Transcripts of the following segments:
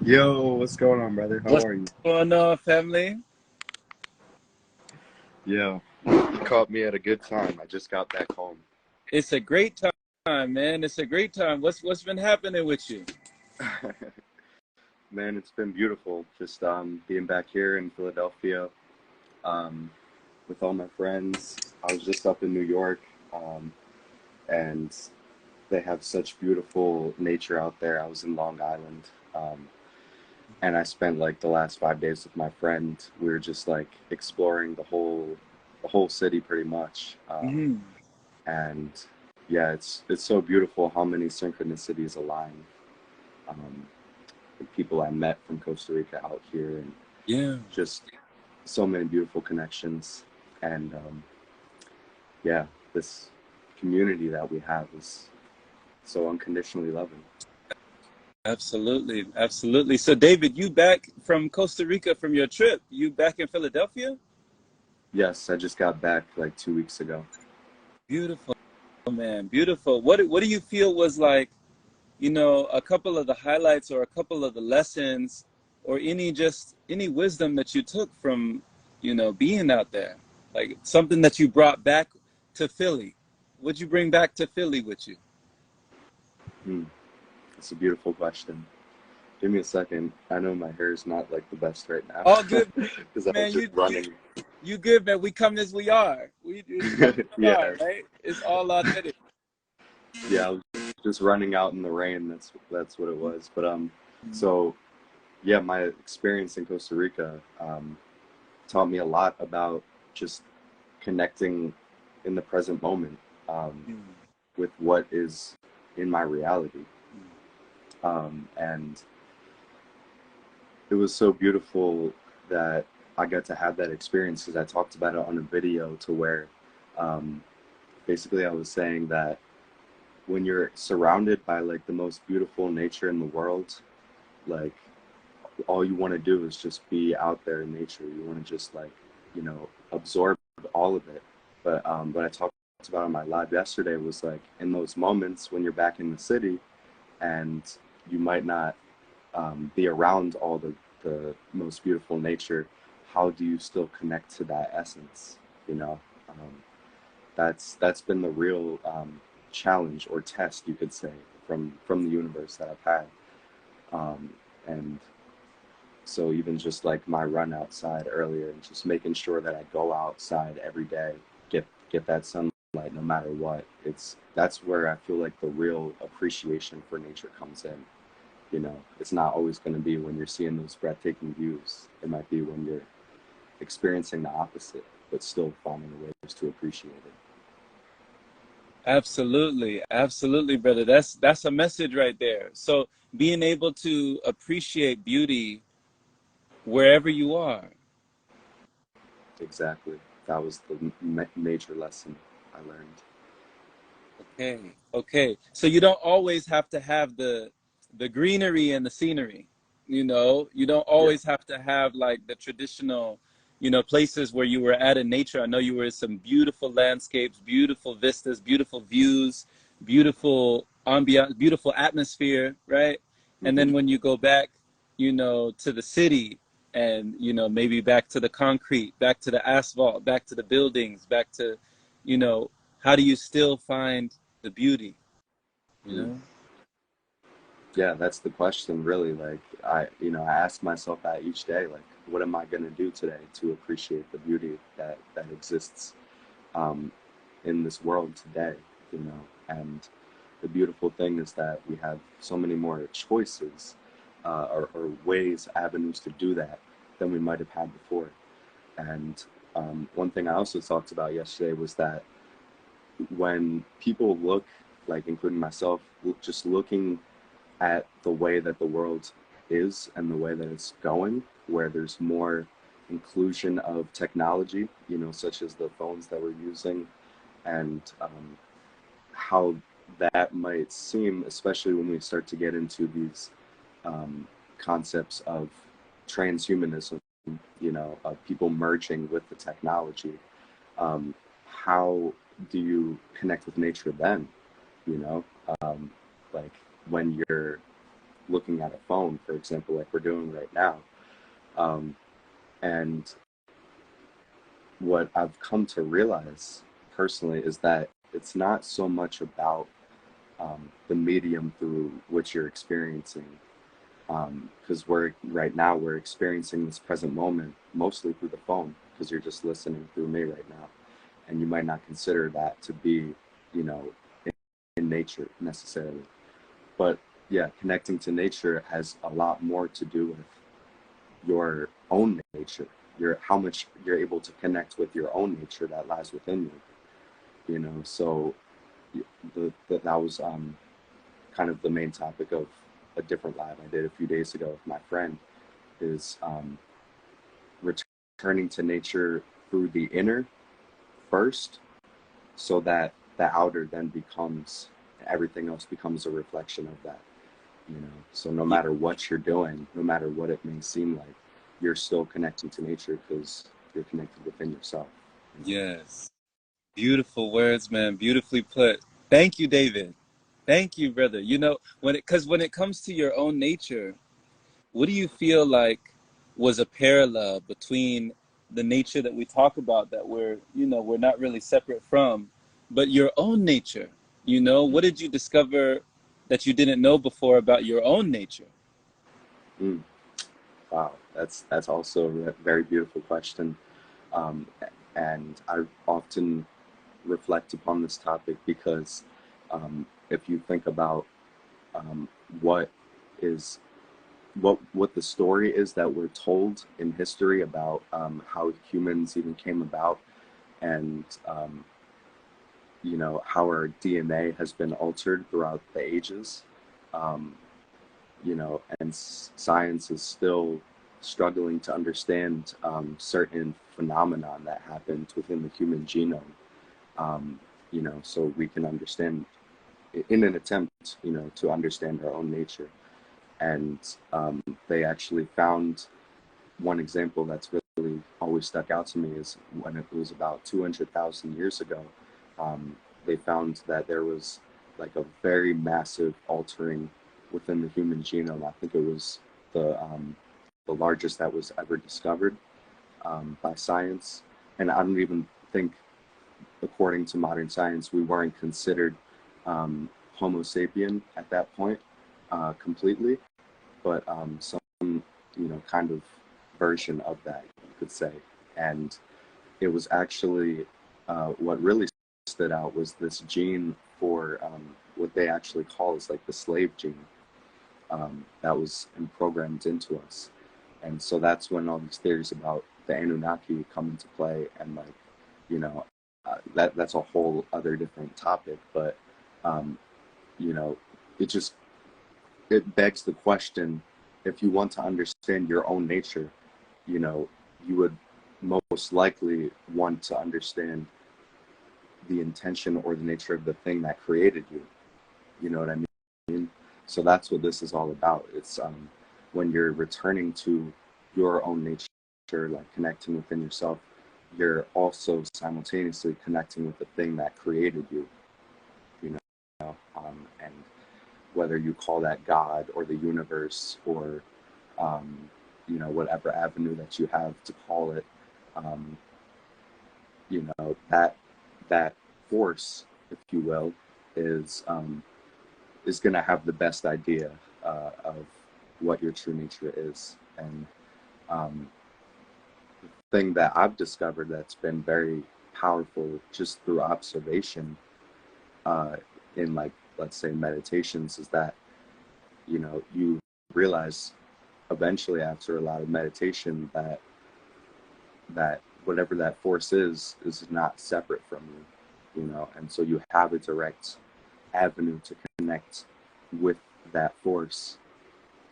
Yo, what's going on, brother? How What's are you? going on, family? Yeah, you caught me at a good time. I just got back home. It's a great time, man. It's a great time. What's been happening with you? Man, it's been beautiful. Just being back here in Philadelphia um, with all my friends. I was just up in New York, um, and they have such beautiful nature out there. I was in Long Island, and I spent like the last 5 days with my friend. We were just like exploring the whole city pretty much. Mhm. And yeah, it's so beautiful how many synchronicities align. Um, the people I met from Costa Rica out here, and Yeah, just so many beautiful connections. And yeah, this community that we have is so unconditionally loving. absolutely, absolutely. So, David, you back from Costa Rica from your trip? You back in Philadelphia? Yes, I just got back like 2 weeks ago. Beautiful, man. Beautiful. What do you feel was like, a couple of the highlights or a couple of the lessons or any wisdom that you took from, being out there? Like something that you brought back to Philly. What'd you bring back to Philly with you? Hmm. It's a beautiful question. Give me a second. I know my hair is not like the best right now All good, because I was man. just running. You good, man. We come as we are. We come as we Yeah, are, right? It's all authentic. yeah, I was just running out in the rain. That's what it was. But so yeah, my experience in Costa Rica taught me a lot about just connecting in the present moment Mm, with what is in my reality. mm, And it was so beautiful that I got to have that experience because I talked about it on a video to where um, basically I was saying that when you're surrounded by like the most beautiful nature in the world, like all you want to do is just be out there in nature. You want to just like, absorb all of it. But what I talked about on my live yesterday was like in those moments when you're back in the city and you might not be around all the most beautiful nature, how do you still connect to that essence? You know, um, that's been the real challenge or test, you could say, from the universe that I've had. Um, and So even just like my run outside earlier and just making sure that I go outside every day, get that sunlight no matter what. That's where I feel like the real appreciation for nature comes in. It's not always going to be when you're seeing those breathtaking views. It might be when you're experiencing the opposite, but still finding ways to appreciate it. absolutely, absolutely, brother. That's a message right there. So being able to appreciate beauty wherever you are. Exactly. That was the major lesson I learned. Okay, okay. So you don't always have to have the greenery and the scenery. You don't Yeah. always have to have like the traditional, places where you were at in nature. I know you were in some beautiful landscapes, beautiful vistas, beautiful views, beautiful ambiance, beautiful atmosphere, right? And Hmm. then when you go back, to the city and, maybe back to the concrete, back to the asphalt, back to the buildings, back to, you know, how do you still find the beauty, you know? Yeah, that's the question, really. Like, I ask myself that each day. Like, what am I gonna do today to appreciate the beauty that exists um, in this world today? And the beautiful thing is that we have so many more choices, or ways, avenues to do that than we might have had before. And one thing I also talked about yesterday was that when people look, like including myself, just looking at the way that the world is and the way that it's going, where there's more inclusion of technology, such as the phones that we're using, and how that might seem, especially when we start to get into these concepts of transhumanism, of people merging with the technology. How do you connect with nature then? You know, like when you're looking at a phone, for example, like we're doing right now. Um, and what I've come to realize personally is that it's not so much about the medium through which you're experiencing, because we're right now we're experiencing this present moment mostly through the phone, because you're just listening through me right now, and you might not consider that to be, you know, in nature necessarily. But yeah, connecting to nature has a lot more to do with your own nature, your how much you're able to connect with your own nature that lies within you. You know, so that was kind of the main topic of a different live I did a few days ago with my friend, is returning to nature through the inner first, so that the outer then becomes, everything else becomes a reflection of that. You know, so no Y- matter what you're doing, no matter what it may seem like, you're still connecting to nature because you're connected within yourself. You know? yes. Beautiful words, man. Beautifully put. Thank you, David. Thank you, brother. You know, because when it comes to your own nature, what do you feel like was a parallel between the nature that we talk about that we're not really separate from, but your own nature? You know, what did you discover that you didn't know before about your own nature? Mm, wow, that's also a very beautiful question, um, and I often reflect upon this topic because if you think about um, what is what the story is that we're told in history about how humans even came about, and you know, how our DNA has been altered throughout the ages. Um, you know, and science is still struggling to understand certain phenomenon that happened within the human genome. You know, so we can understand, in an attempt, you know, to understand our own nature. And they actually found one example that's really always stuck out to me is when it was about 200,000 years ago. Um, they found that there was like a very massive altering within the human genome. I think it was the largest that was ever discovered by science. And I don't even think, according to modern science, we weren't considered Homo sapien at that point completely, but some, you know, kind of version of that, you could say. And it was actually what really stood out was this gene for what they actually call is like the slave gene, that was programmed into us. And so that's when all these theories about the Anunnaki come into play, and like, you know, that's a whole other different topic. But um, you know, it just, it begs the question, if you want to understand your own nature, you know, you would most likely want to understand the intention or the nature of the thing that created you. You know what I mean? So that's what this is all about. It's when you're returning to your own nature, like connecting within yourself, you're also simultaneously connecting with the thing that created you. You and whether you call that God or the universe, or um, you know, whatever avenue that you have to call it, um, you know, that force, if you will, is going to have the best idea of what your true nature is. And um, the thing that I've discovered that's been very powerful just through observation, uh, in, like, let's say meditations, is that, you know, you realize eventually after a lot of meditation that whatever that force is not separate from you. You know, and so you have a direct avenue to connect with that force,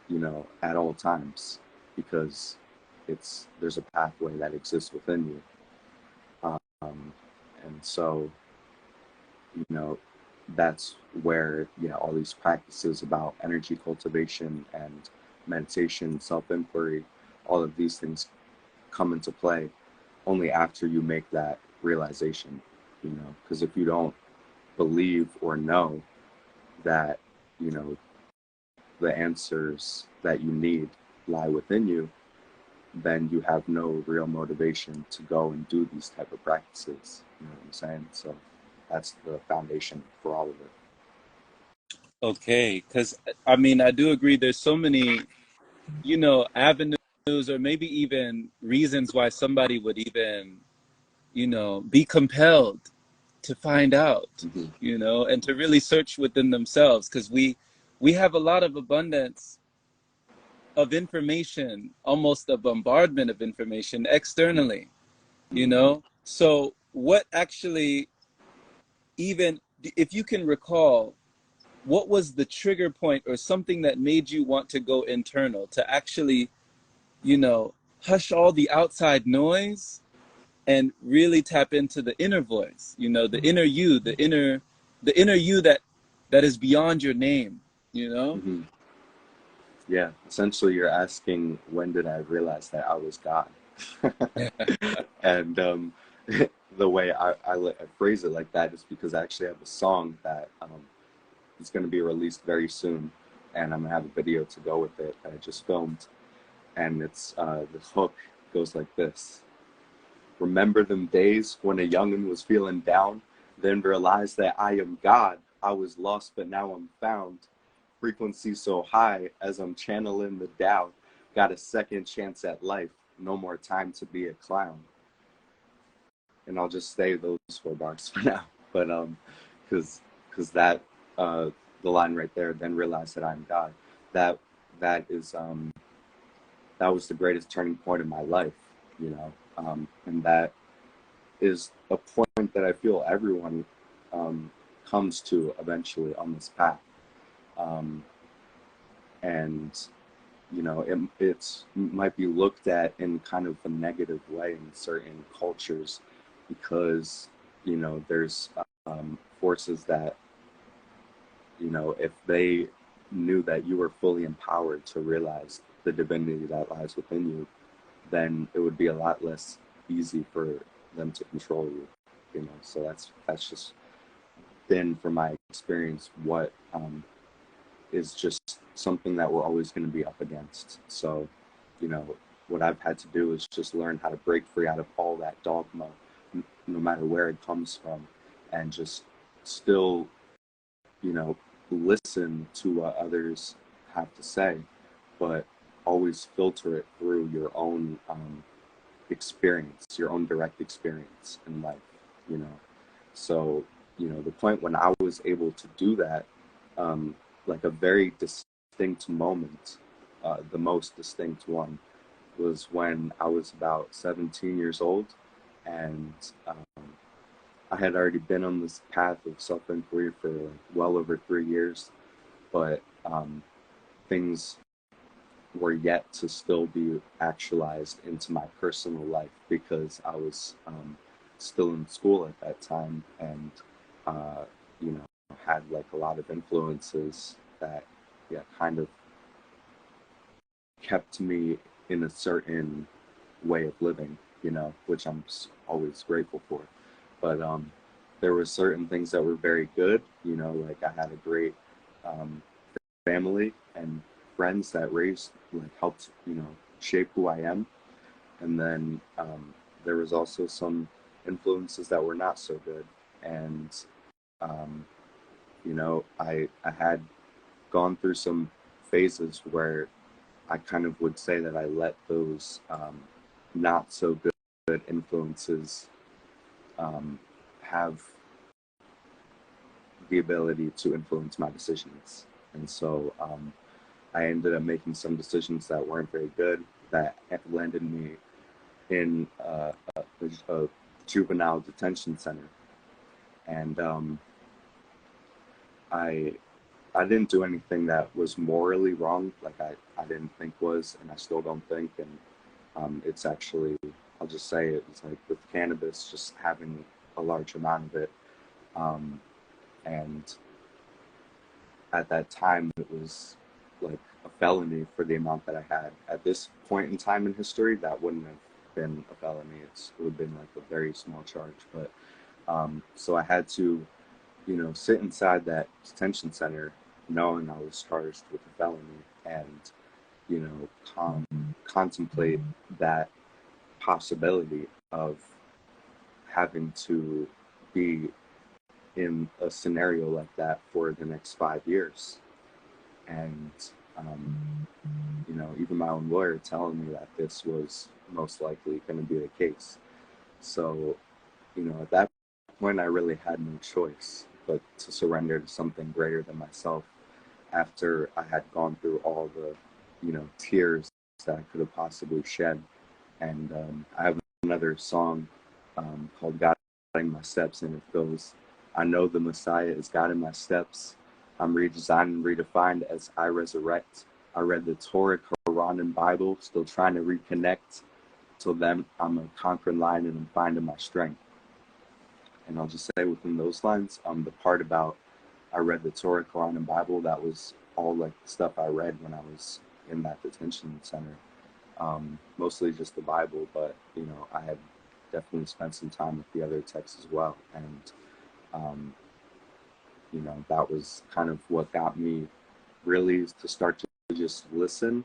you know, at all times, because there's a pathway that exists within you. um, and so, you know, that's where, you know, all these practices about energy cultivation and meditation, self-inquiry, all of these things come into play only after you make that realization. You know, because if you don't believe or know that, you know, the answers that you need lie within you, then you have no real motivation to go and do these type of practices. You know what I'm saying? So that's the foundation for all of it. Okay, because I mean, I do agree. There's so many, avenues or maybe even reasons why somebody would even, be compelled to find out, Mm-hmm. and to really search within themselves, because we have a lot of abundance of information, almost a bombardment of information externally, Mm-hmm. So what actually, even if you can recall, what was the trigger point or something that made you want to go internal to actually, you know, hush all the outside noise and really tap into the inner voice, the inner you, the inner you that is beyond your name, you know? Mm-hmm. Yeah, essentially, you're asking when did I realize that I was God? And the way I phrase it like that is because I actually have a song that is going to be released very soon, and I'm gonna have a video to go with it that I just filmed, and it's the hook goes like this: Remember them days when a youngin' was feeling down, then realized that I am God. I was lost, but now I'm found. Frequency so high as I'm channeling the Tao. Got a second chance at life. No more time to be a clown. And I'll just say those 4 bars for now. But because that the line right there, then realize that I'm God. That that is that was the greatest turning point in my life, and that is a point that I feel everyone comes to eventually on this path. Um, and it's might be looked at in kind of a negative way in certain cultures because there's forces that if they knew that you were fully empowered to realize the divinity that lies within you, then it would be a lot less easy for them to control you. So that's just been from my experience what is just something that we're always going to be up against. So, what I've had to do is just learn how to break free out of all that dogma, no matter where it comes from, and just still, listen to what others have to say, but always filter it through your own experience, your own direct experience in life, you know. So, the point when I was able to do that, like a very distinct moment, the most distinct one, was when I was about 17 years old, and I had already been on this path of self-inquiry for well over 3 years, but things were yet to still be actualized into my personal life because I was still in school at that time, and uh, you know had like a lot of influences that kind of kept me in a certain way of living, which I'm always grateful for. But there were certain things that were very good, like I had a great um, family and friends that helped, shape who I am. And then there was also some influences that were not so good. And, um, I had gone through some phases where I kind of would say that I let those not so good influences have the ability to influence my decisions. And so I ended up making some decisions that weren't very good that landed me in a juvenile detention center. And I I didn't do anything that was morally wrong, like I didn't think was, and I still don't think. And it's actually, I'll just say it, it's like with cannabis, just having a large amount of it. Um, and at that time, it was like a felony for the amount that I had. At this point in time in history, that wouldn't have been a felony. It would have been like a very small charge. But so I had to, sit inside that detention center knowing I was charged with a felony, and you know, contemplate that possibility of having to be in a scenario like that for the next 5 years. And, um, you know, even my own lawyer telling me that this was most likely going to be the case. So, you know, at that point, I really had no choice but to surrender to something greater than myself after I had gone through all the, you know, tears that I could have possibly shed. And I have another song called Guiding My Steps, and it goes, I know the Messiah is guiding my steps. I'm redesigned and redefined as I resurrect. I read the Torah, Quran, and Bible, still trying to reconnect. Till then, I'm a conquering lion and I'm finding my strength. And I'll just say within those lines, the part about I read the Torah, Quran, and Bible, that was all like the stuff I read when I was in that detention center. Mostly just the Bible, but you know, I had definitely spent some time with the other texts as well. And um, you know, that was kind of what got me really to start to just listen,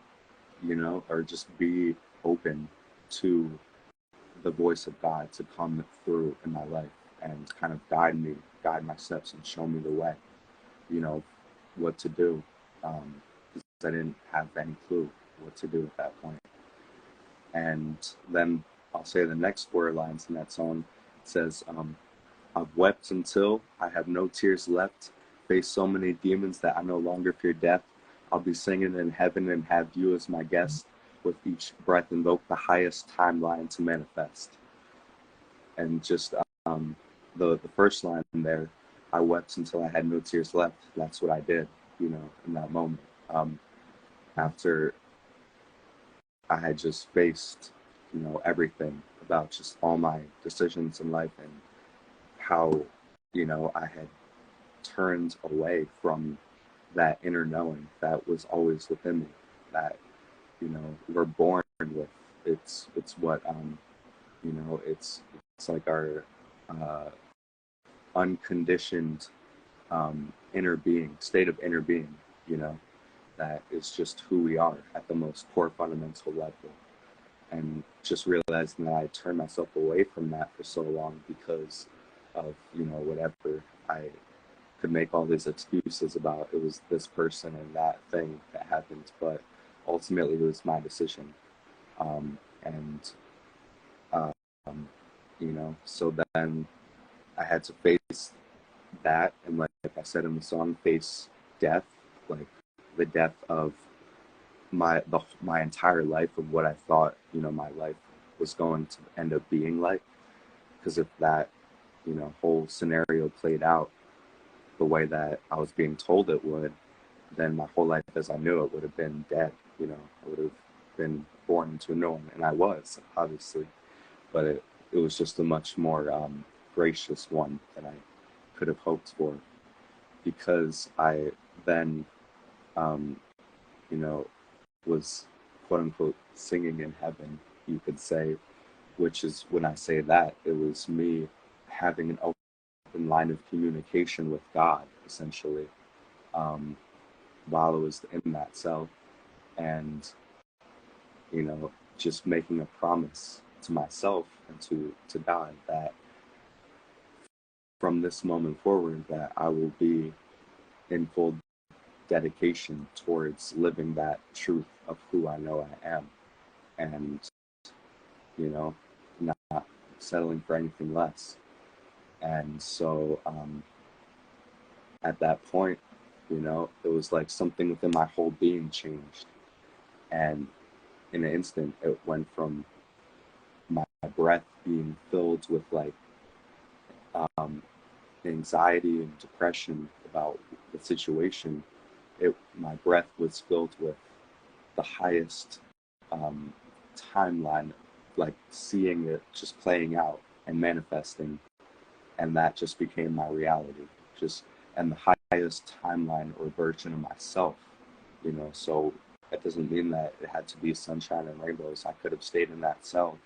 you know, or just be open to the voice of God to come through in my life and kind of guide my steps and show me the way, you know, what to do. Because I didn't have any clue what to do at that point. And then I'll say the next 4 lines in that song. It says, I've wept until I have no tears left, faced so many demons that I no longer fear death. I'll be singing in heaven and have you as my guest. With each breath, invoke the highest timeline to manifest. And just the first line there, I wept until I had no tears left. That's what I did, you know, in that moment. After I had just faced, you know, everything about just all my decisions in life and how, you know, I had turned away from that inner knowing that was always within me, that, you know, we're born with. It's what you know, it's like our uh, unconditioned inner being, state of inner being, you know, that is just who we are at the most core fundamental level. And just realizing that I turned myself away from that for so long because of, you know, whatever I could make all these excuses about. It was this person and that thing that happened, but ultimately it was my decision. And um, you know, so then I had to face that, and like I said in the song, face death, like the death of my entire life, of what I thought, you know, my life was going to end up being like. Because if that, you know, whole scenario played out the way that I was being told it would, then my whole life as I knew it would have been dead. You know, I would have been born into a new one, and I was, obviously, but it was just a much more gracious one than I could have hoped for, because I then, um, you know, was quote unquote singing in heaven, you could say, which is, when I say that, it was me having an open line of communication with God, essentially, um, while I was in that cell. And, you know, just making a promise to myself and to God that from this moment forward, that I will be in full dedication towards living that truth of who I know I am, and, you know, not settling for anything less. And so at that point, you know, it was like something within my whole being changed. And in an instant, it went from my breath being filled with like um, anxiety and depression about the situation. My breath was filled with the highest um, timeline, like seeing it just playing out and manifesting, and that just became my reality. Just, and the highest timeline or version of myself, you know. So that doesn't mean that it had to be sunshine and rainbows. I could have stayed in that cell,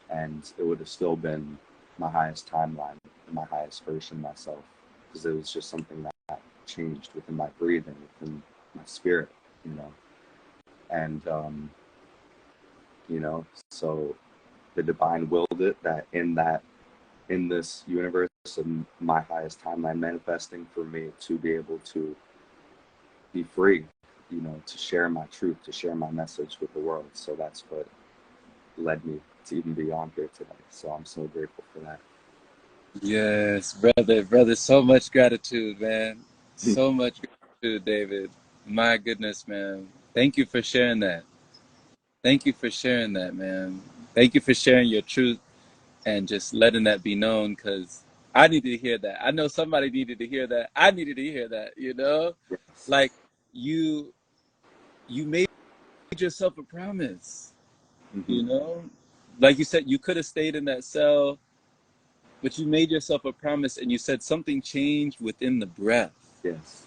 and it would have still been my highest timeline, my highest version of myself, because it was just something that changed within my breathing, within my spirit, you know. And you know, so the divine willed it that in this universe of my highest timeline manifesting, for me to be able to be free, you know, to share my truth, to share my message with the world. So that's what led me to even be on here today. So I'm so grateful for that. Yes, brother, so much gratitude, man. So much gratitude, David. My goodness, man. Thank you for sharing that. Thank you for sharing that, man. Thank you for sharing your truth and just letting that be known, because I needed to hear that. I know somebody needed to hear that. I needed to hear that, you know? Yes. Like you made yourself a promise, Mm-hmm. you know? Like you said, you could have stayed in that cell, but you made yourself a promise and you said something changed within the breath. Yes.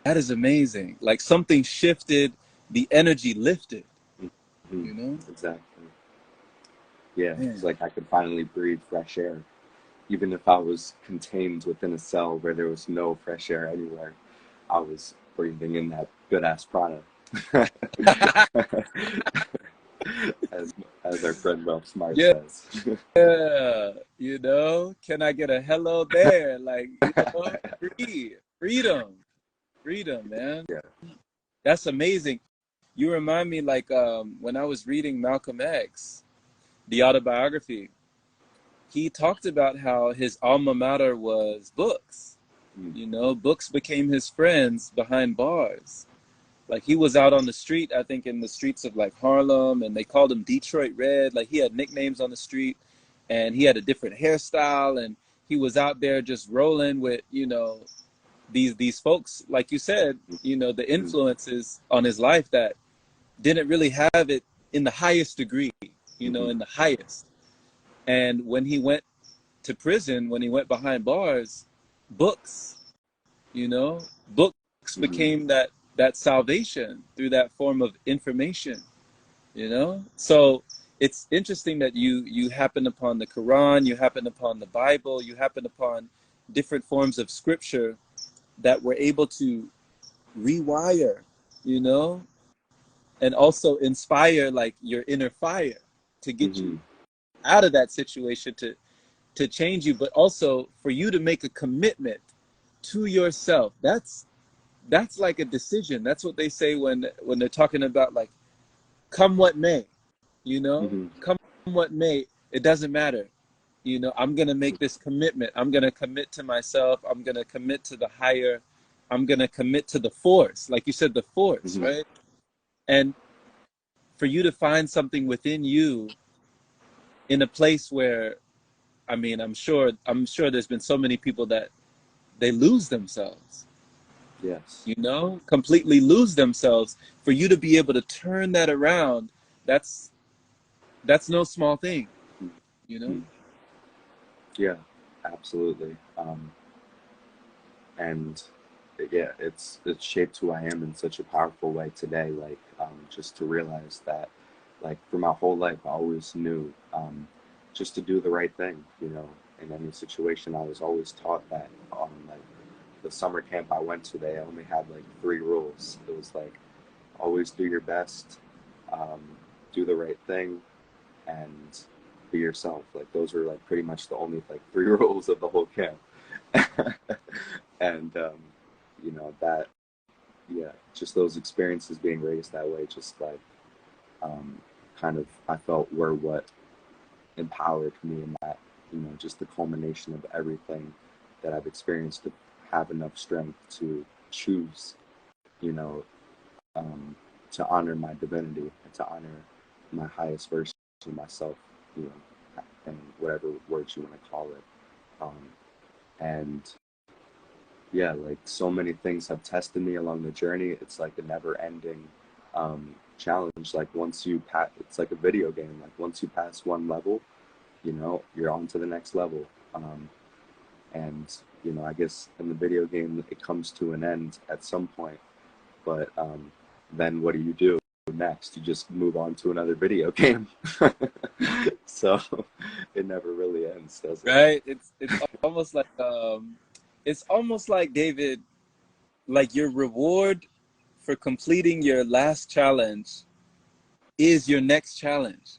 That is amazing. Like something shifted, the energy lifted, Mm-hmm. you know? Exactly. Yeah, it's Man. like I could finally breathe fresh air, even if I was contained within a cell where there was no fresh air anywhere. I was breathing in that good ass prana. as as our friend Ralph Smart Yeah, says. you know, can I get a hello there? Like, you know, freedom, freedom, man. Yeah. That's amazing. You remind me, like, when I was reading Malcolm X, the autobiography, he talked about how his alma mater was books. Mm. You know, books became his friends behind bars. Like he was out on the street, I think in the streets of like Harlem, and they called him Detroit Red. Like he had nicknames on the street, and he had a different hairstyle, and he was out there just rolling with, you know, these folks, like you said, you know, the Mm. influences on his life that didn't really have it in the highest degree, you know, Mm-hmm. in the highest. And when he went to prison, when he went behind bars, books, you know, books Mm-hmm. became that salvation through that form of information, you know. So it's interesting that you happen upon the Quran, you happen upon the Bible, you happen upon different forms of scripture that were able to rewire, you know, and also inspire like your inner fire to get Mm-hmm. you out of that situation, to change you, but also for you to make a commitment to yourself. That's like a decision. That's what they say when they're talking about like, come what may, you know, Mm-hmm. come what may, it doesn't matter. You know, I'm gonna make this commitment. I'm gonna commit to myself. I'm gonna commit to the higher. I'm gonna commit to the force, like you said, the force, Mm-hmm. right? And for you to find something within you in a place where, I mean, I'm sure there's been so many people that they lose themselves, Yes. you know, completely lose themselves. For you to be able to turn that around, that's that's no small thing, you know. Mm-hmm. Yeah, absolutely. And yeah, it's shaped who I am in such a powerful way today. Like, just to realize that, like, for my whole life, I always knew, just to do the right thing. You know, in any situation, I was always taught that. Like the summer camp I went to, they only had like three rules. It was like always do your best, um, do the right thing, and be yourself. Like those were like pretty much the only like three rules of the whole camp. And you know that, yeah, just those experiences being raised that way, just like, um, kind of, I felt were what empowered me in that, you know, just the culmination of everything that I've experienced to have enough strength to choose, you know, um, to honor my divinity and to honor my highest version of myself, you know, and whatever words you want to call it. Um, and yeah, like so many things have tested me along the journey. It's like a never ending, challenge. Like once you pass, it's like a video game. Like once you pass one level, you know, you're on to the next level. And, you know, I guess in the video game, it comes to an end at some point. But then what do? Next? You just move on to another video game. So it never really ends, does it? Right, it's almost like it's almost like, David, like your reward for completing your last challenge is your next challenge.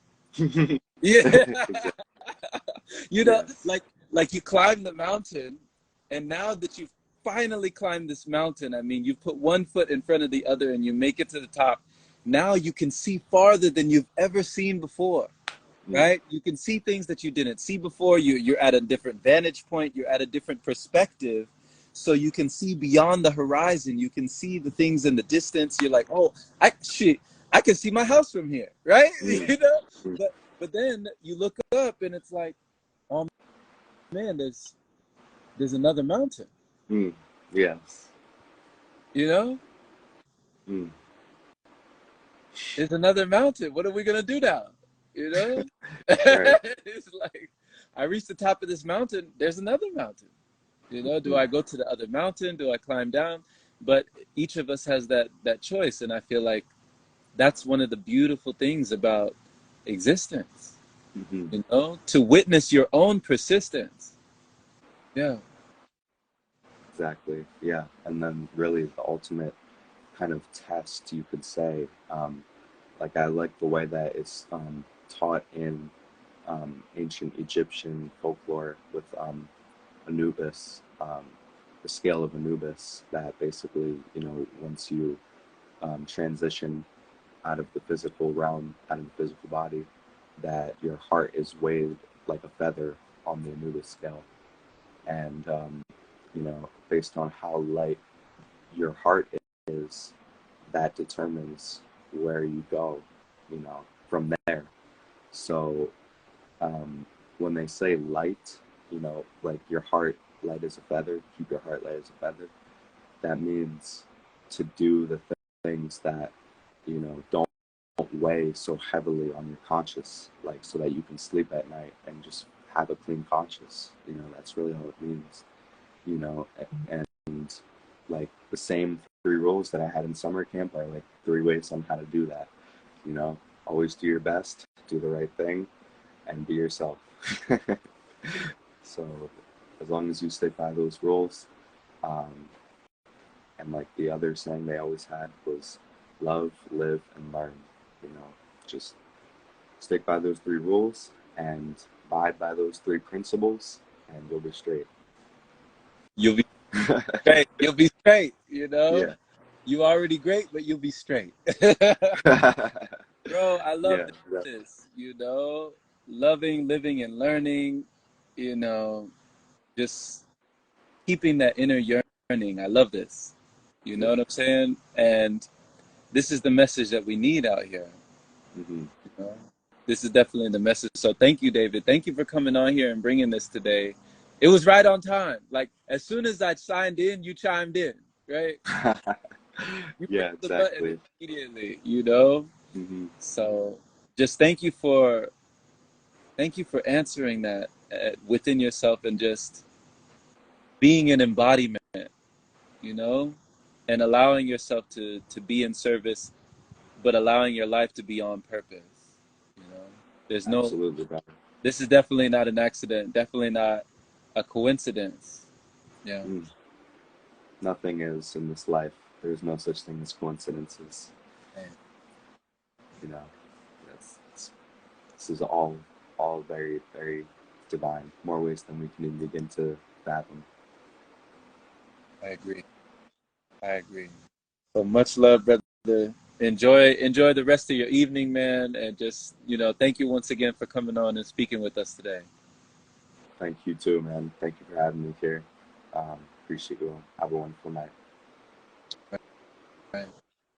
Yeah. Exactly. You know, Yes. like you climb the mountain, and now that you've finally climbed this mountain, I mean, you put one foot in front of the other and you make it to the top. Now you can see farther than you've ever seen before, Mm, right? You can see things that you didn't see before. You're at a different vantage point. You're at a different perspective. So you can see beyond the horizon. You can see the things in the distance. You're like, oh, I can see my house from here, right? mm, You know, mm, but then you look up and it's like, oh man, there's another mountain. mm. Yes. You know, Mm. there's another mountain. What are we gonna do now? You know, Right. it's like I reached the top of this mountain. There's another mountain. You know, do Mm, I go to the other mountain? Do I climb down? But each of us has that choice, and I feel like that's one of the beautiful things about existence. mhm. You know, to witness your own persistence. Yeah, Exactly. Yeah. And then really the ultimate kind of test, you could say. Like I like the way that it's taught in ancient Egyptian folklore with Anubis, the scale of Anubis. That basically, you know, once you transition out of the physical realm, out of the physical body, that your heart is weighed like a feather on the Anubis scale, and you know, based on how light your heart is, that determines where you go, you know, from there. So um, when they say light, you know, like your heart light as a feather, keep your heart light as a feather, that means to do the things that, you know, don't weigh so heavily on your conscience, like so that you can sleep at night and just have a clean conscience. You know, that's really all it means, you know, and like the same three rules that I had in summer camp are like three ways on how to do that. You know, always do your best, do the right thing, and be yourself. So as long as you stick by those rules, um, and like the other saying they always had was love, live, and learn. You know, just stick by those three rules and abide by those three principles, and you'll be straight. you'll be straight. You'll be straight. You know, Yeah. you already great, but you'll be straight. Bro, I love Yeah. That, this, you know, loving, living, and learning, you know, just keeping that inner yearning. I love this. You know yeah. what I'm saying? And this is the message that we need out here. Mm-hmm. You know? This is definitely the message. So thank you, David. Thank you for coming on here and bringing this today. It was right on time. Like as soon as I signed in, you chimed in, right? You Yeah. pressed the button Exactly. immediately, you know? Mm-hmm. So just thank you for answering that within yourself and just being an embodiment, you know, and allowing yourself to be in service, but allowing your life to be on purpose. You know, there's no. Absolutely, brother. This is definitely not an accident. Definitely not a coincidence. Yeah, Mm. Nothing is in this life. There's no such thing as coincidences. man, You know, this is all very, very divine. More ways than we can even begin to fathom. I agree. I agree. So much love, brother. Enjoy the rest of your evening, man, and just thank you once again for coming on and speaking with us today. Thank you too, man. Thank you for having me here. Appreciate you. Have a wonderful night. Right.